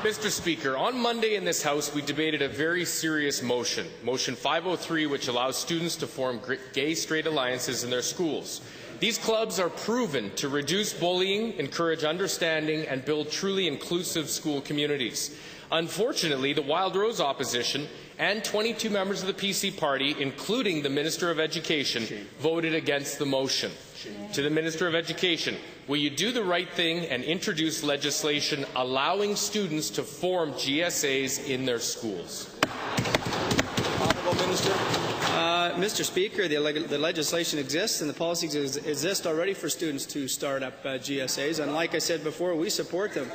Mr. Speaker, on Monday in this House, we debated a very serious motion, Motion 503, which allows students to form gay-straight alliances in their schools. These clubs are proven to reduce bullying, encourage understanding, and build truly inclusive school communities. Unfortunately, the Wild Rose opposition and 22 members of the PC party, including the Minister of Education, voted against the motion. To the Minister of Education, will you do the right thing and introduce legislation allowing students to form GSAs in their schools? Honourable Minister. Mr. Speaker, the legislation exists and the policies exist already for students to start up GSAs, and like I said before, we support them.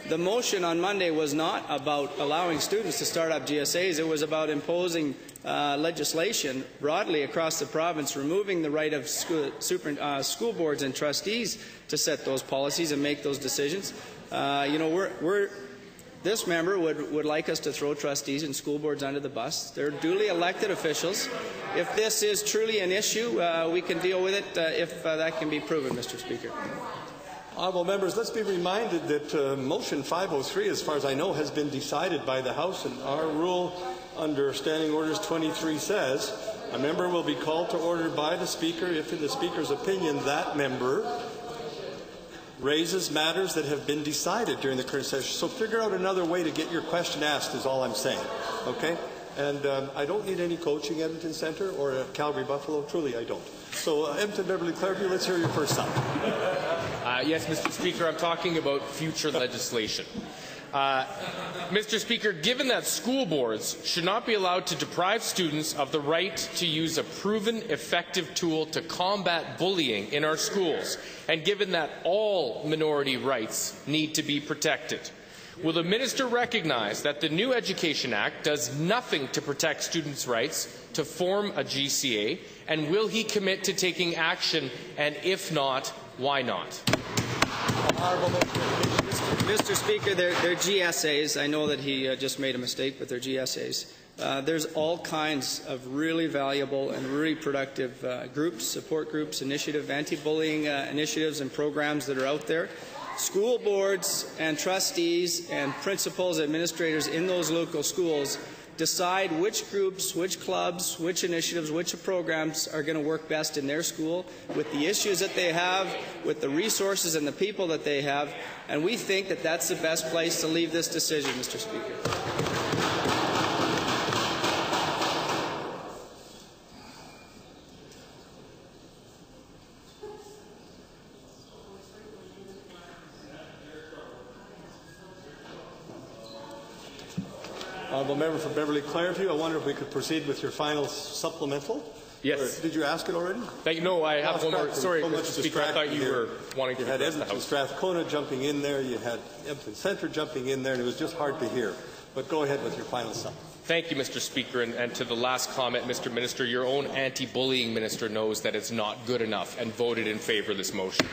The motion on Monday was not about allowing students to start up GSAs. It was about imposing legislation broadly across the province, removing the right of school boards and trustees to set those policies and make those decisions. This member would like us to throw trustees and school boards under the bus. They're duly elected officials. If this is truly an issue, we can deal with it if that can be proven, Mr. Speaker. Honourable members, let's be reminded that Motion 503, as far as I know, has been decided by the House, and our rule under Standing Orders 23 says a member will be called to order by the Speaker if, in the Speaker's opinion, that member raises matters that have been decided during the current session. So figure out another way to get your question asked is all I'm saying. Okay? And I don't need any coaching, Edmonton Centre or Calgary Buffalo. Truly, I don't. So Edmonton, Beverly Clareview, let's hear your first side. Yes, Mr. Speaker, I'm talking about future legislation. Mr. Speaker, given that school boards should not be allowed to deprive students of the right to use a proven, effective tool to combat bullying in our schools, and given that all minority rights need to be protected, will the minister recognize that the new Education Act does nothing to protect students' rights to form a GCA, and will he commit to taking action, and if not, why not? Mr. Speaker, they're GSAs. I know that he just made a mistake, but they're GSAs. There's all kinds of really valuable and really productive groups, support groups, anti-bullying initiatives and programs that are out there. School boards and trustees and principals, administrators in those local schools decide which groups, which clubs, which initiatives, which programs are going to work best in their school with the issues that they have, with the resources and the people that they have, and we think that that's the best place to leave this decision, Mr. Speaker. Honourable Member for Beverly Clareview, I wonder if we could proceed with your final supplemental. Yes. Or did you ask it already? No, I have one more. Sorry, Mr. Speaker, I thought you were wanting to address the House. You had Edmonton Strathcona jumping in there, you had Edmonton Centre jumping in there, and it was just hard to hear. But go ahead with your final supplemental. Thank you, Mr. Speaker. And to the last comment, Mr. Minister, your own anti-bullying minister knows that it's not good enough and voted in favour of this motion.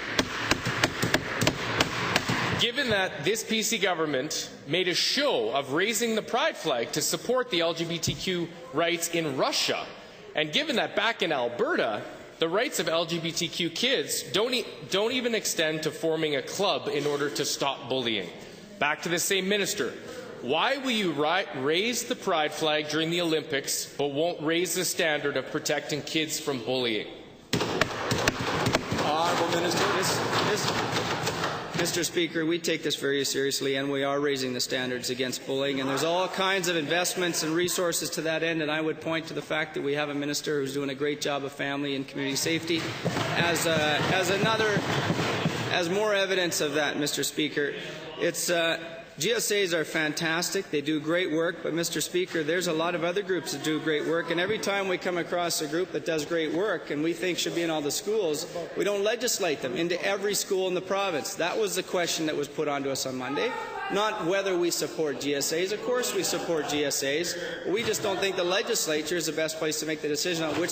Given that this PC government made a show of raising the pride flag to support the LGBTQ rights in Russia, and given that back in Alberta, the rights of LGBTQ kids don't even extend to forming a club in order to stop bullying. Back to the same minister. Why will you raise the pride flag during the Olympics but won't raise the standard of protecting kids from bullying? Honourable Minister, Mr. Speaker, we take this very seriously, and we are raising the standards against bullying, and there's all kinds of investments and resources to that end, and I would point to the fact that we have a minister who's doing a great job of family and community safety as more evidence of that, Mr. Speaker. GSAs are fantastic. They do great work, but, Mr. Speaker, there's a lot of other groups that do great work, and every time we come across a group that does great work and we think should be in all the schools, we don't legislate them into every school in the province. That was the question that was put onto us on Monday, not whether we support GSAs. Of course we support GSAs. We just don't think the legislature is the best place to make the decision on which